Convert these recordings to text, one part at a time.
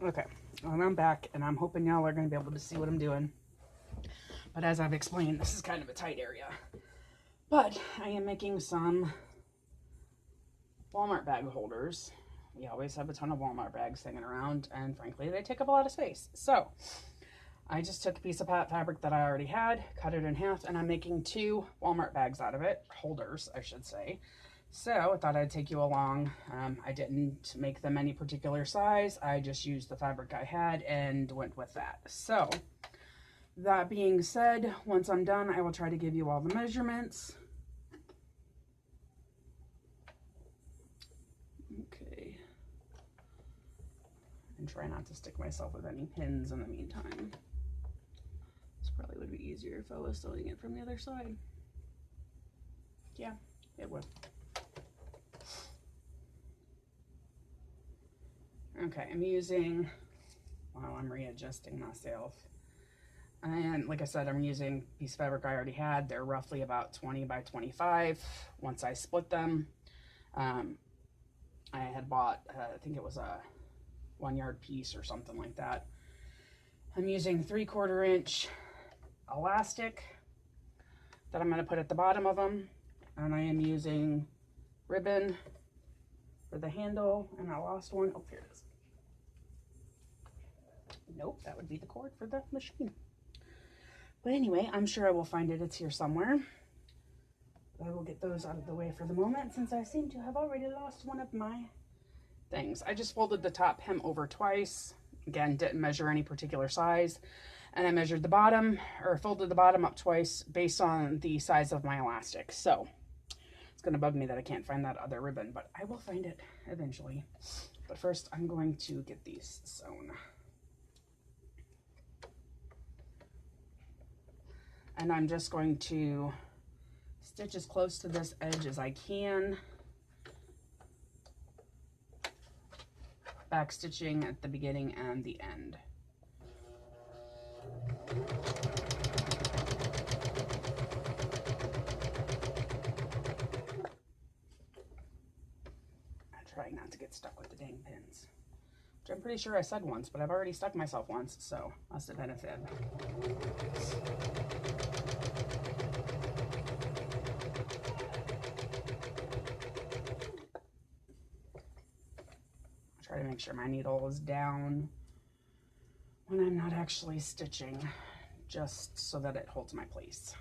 Okay, and I'm back, and I'm hoping y'all are going to be able to see what I'm doing. But as I've explained, this is kind of a tight area. But I am making some Walmart bag holders. We always have a ton of Walmart bags hanging around, and frankly, they take up a lot of space. So I just took a piece of fabric that I already had, cut it in half, and I'm making 2 Walmart bags out of it, holders, I should say. So I thought I'd take you along. I didn't make them any particular size. I just used the fabric I had and went with that. So that being said, once I'm done, I will try to give you all the measurements. Okay. And try not to stick myself with any pins in the meantime. This probably would be easier if I was sewing it from the other side. Yeah, it would. Okay, I'm using, while I'm readjusting myself, and like I said, I'm using a piece of fabric I already had. They're roughly about 20 by 25. Once I split them, I had bought, I think it was a 1 yard piece or something like that. I'm using 3/4 inch elastic that I'm going to put at the bottom of them, and I am using ribbon for the handle, and I lost one. Oh, here it is. Nope, that would be the cord for the machine. But anyway, I'm sure I will find it. It's here somewhere. I will get those out of the way for the moment, since I seem to have already lost one of my things. I just folded the top hem over twice. Again, didn't measure any particular size. And I measured the bottom, or folded the bottom up twice based on the size of my elastic. So it's going to bug me that I can't find that other ribbon, but I will find it eventually. But first, I'm going to get these sewn. And I'm just going to stitch as close to this edge as I can. Back stitching at the beginning and the end. I'm trying not to get stuck with the dang pins, which I'm pretty sure I said once, but I've already stuck myself once, so must have been a fib. Try to make sure my needle is down when I'm not actually stitching, just so that it holds my place.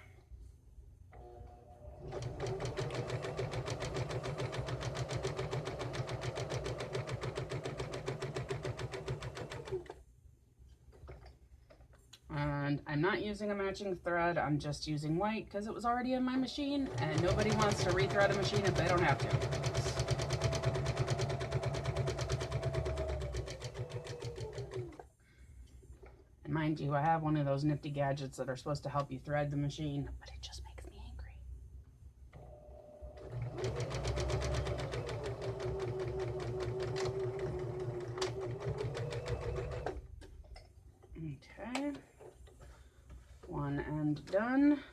And I'm not using a matching thread, I'm just using white because it was already in my machine, and nobody wants to rethread a machine if they don't have to. Mind you, I have one of those nifty gadgets that are supposed to help you thread the machine, but it just makes me angry. Okay, one end done.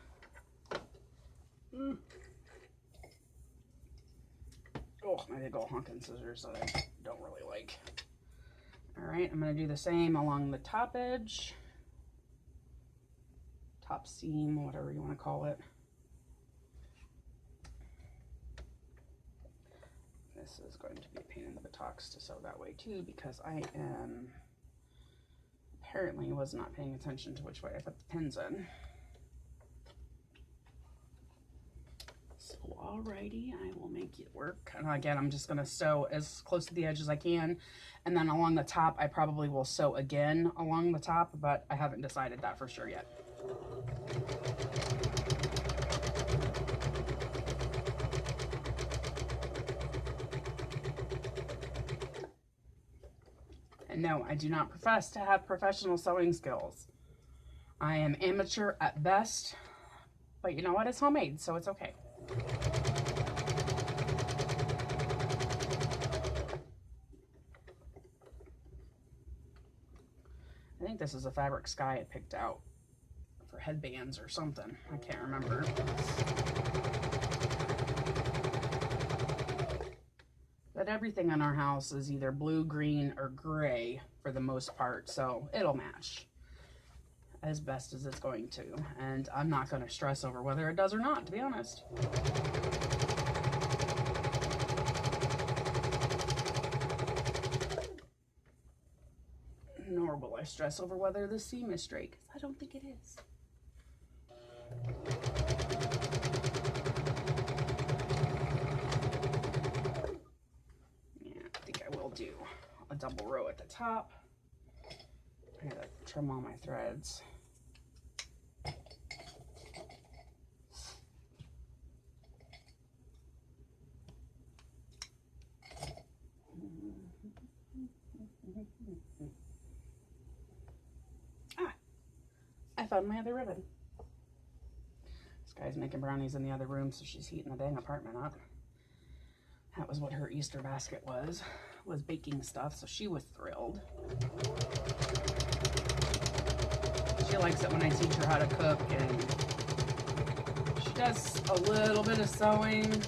Oh, my big old honking scissors that I don't really like. All right, I'm going to do the same along the top edge, top seam, whatever you want to call it. This is going to be a pain in the buttocks to sew that way too, because I apparently was not paying attention to which way I put the pins in. So alrighty, I will make it work. And again, I'm just going to sew as close to the edge as I can. And then along the top, I probably will sew again along the top, but I haven't decided that for sure yet. And no, I do not profess to have professional sewing skills. I am amateur at best, but you know what? It's homemade, so it's okay. I think this is a fabric Sky I picked out for headbands or something. I can't remember. But but everything in our house is either blue, green, or gray for the most part, so it'll match as best as it's going to. And I'm not going to stress over whether it does or not, to be honest. Nor will I stress over whether the seam is straight, because I don't think it is. Yeah, I think I will do a double row at the top. I gotta trim all my threads. I found my other ribbon. This guy's making brownies in the other room, so she's heating the dang apartment up. That was what her Easter basket was baking stuff, so she was thrilled. She likes it when I teach her how to cook, and she does a little bit of sewing.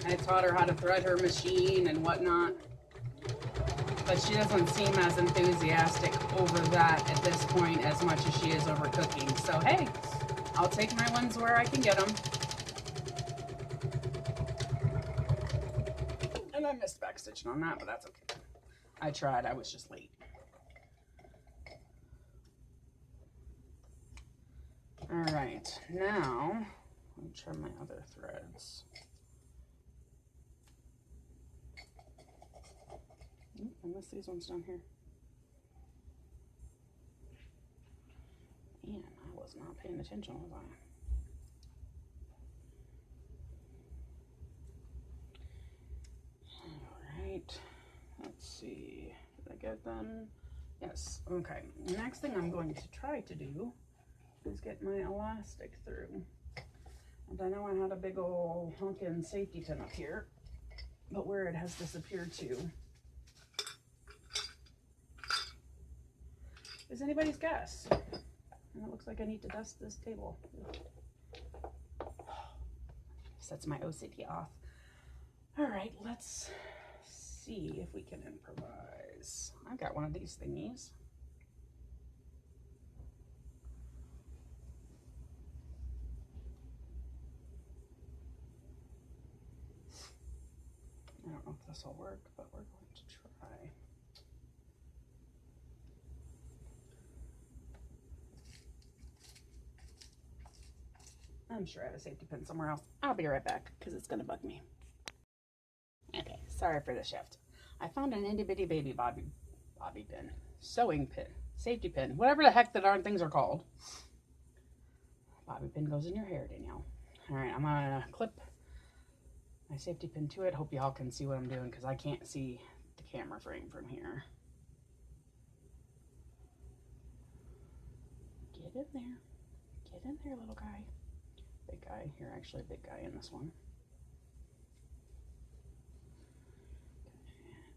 I taught her how to thread her machine and whatnot, but she doesn't seem as enthusiastic over that at this point as much as she is over cooking. So hey, I'll take my ones where I can get them. And I missed backstitching on that, but that's okay. I tried, I was just late. All right, now let me trim my other threads. I missed these ones down here. Man, I was not paying attention, was I? All right, let's see. Did I get them? Yes, okay. The next thing I'm going to try to do is get my elastic through. And I know I had a big old honkin' safety pin up here, but where it has disappeared to is anybody's guess. And it looks like I need to dust this table. Sets my OCD off. All right, let's see if we can improvise. I've got one of these thingies. I don't know if this will work, but we're going to try. I'm sure I have a safety pin somewhere else. I'll be right back because it's going to bug me. Okay, sorry for the shift. I found an itty bitty baby bobby pin, sewing pin, safety pin, whatever the heck the darn things are called. Bobby pin goes in your hair, Danielle. All right, I'm going to clip my safety pin to it. Hope y'all can see what I'm doing because I can't see the camera frame from here. Get in there. Get in there, little guy. Big guy. You're actually a big guy in this one.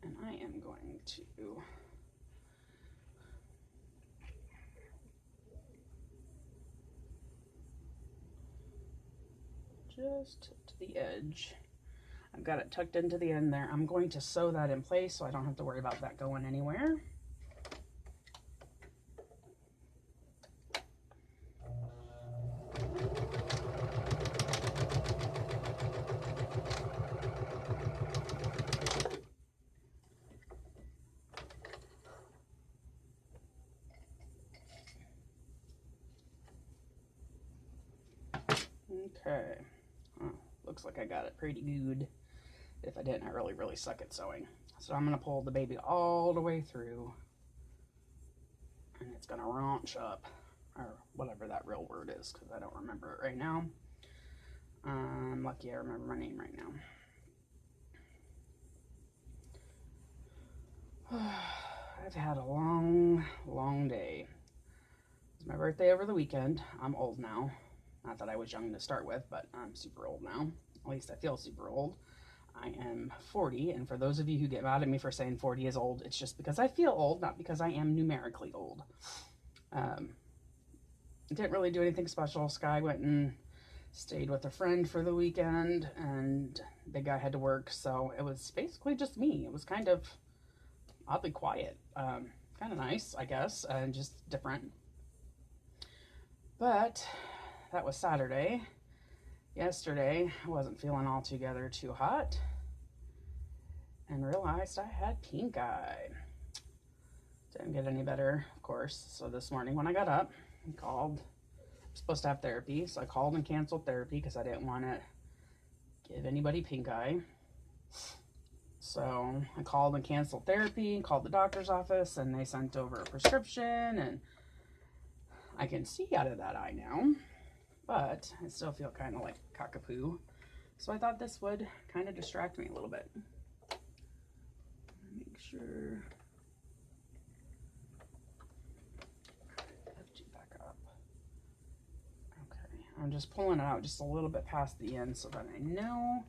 And I am going to just to the edge. I've got it tucked into the end there. I'm going to sew that in place so I don't have to worry about that going anywhere. Okay, looks like I got it pretty good. If I didn't, I really suck at sewing. So I'm going to pull the baby all the way through, and it's going to raunch up, or whatever that real word is, because I don't remember it right now. I'm lucky I remember my name right now. I've had a long day. It's my birthday over the weekend. I'm old now. Not that I was young to start with, but I'm super old now. At least I feel super old. I am 40, and for those of you who get mad at me for saying 40 is old, it's just because I feel old, not because I am numerically old. Didn't really do anything special. Sky went and Stayed with a friend for the weekend, and the guy had to work, so it was basically just me. It was kind of oddly quiet. Kind of nice, I guess, and just different. But that was Saturday. Yesterday, I wasn't feeling altogether too hot and realized I had pink eye. Didn't get any better, of course. So this morning when I got up, I called. I'm supposed to have therapy, so I called and canceled therapy because I didn't want to give anybody pink eye. So I called and canceled therapy, called the doctor's office, and they sent over a prescription, and I can see out of that eye now, but I still feel kind of like cockapoo. So I thought this would kind of distract me a little bit. Make sure. Lift you back up. Okay, I'm just pulling it out just a little bit past the end so that I know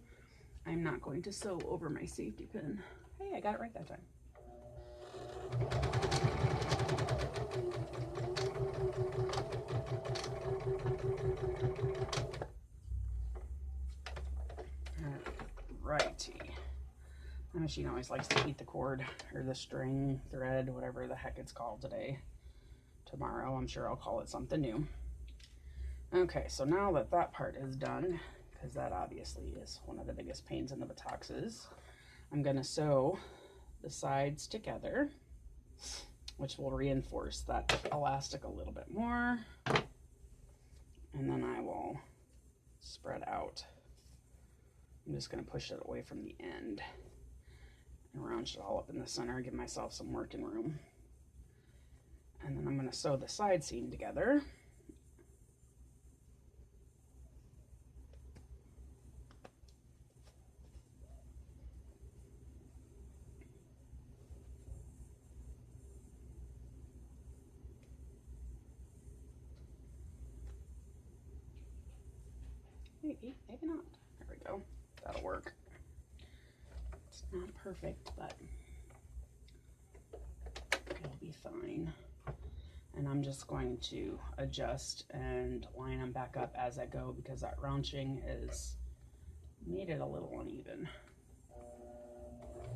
I'm not going to sew over my safety pin. Hey, I got it right that time. Righty. My machine always likes to heat the cord or the string, thread, whatever the heck it's called today. Tomorrow, I'm sure I'll call it something new. Okay, so now that that part is done, because that obviously is one of the biggest pains in the buttocks, I'm going to sew the sides together, which will reinforce that elastic a little bit more. And then I will spread out. I'm just going to push it away from the end and round it all up in the center, give myself some working room. And then I'm going to sew the side seam together. Maybe not. There we go. That'll work. It's not perfect, but it'll be fine. And I'm just going to adjust and line them back up as I go because that rounding is made it a little uneven.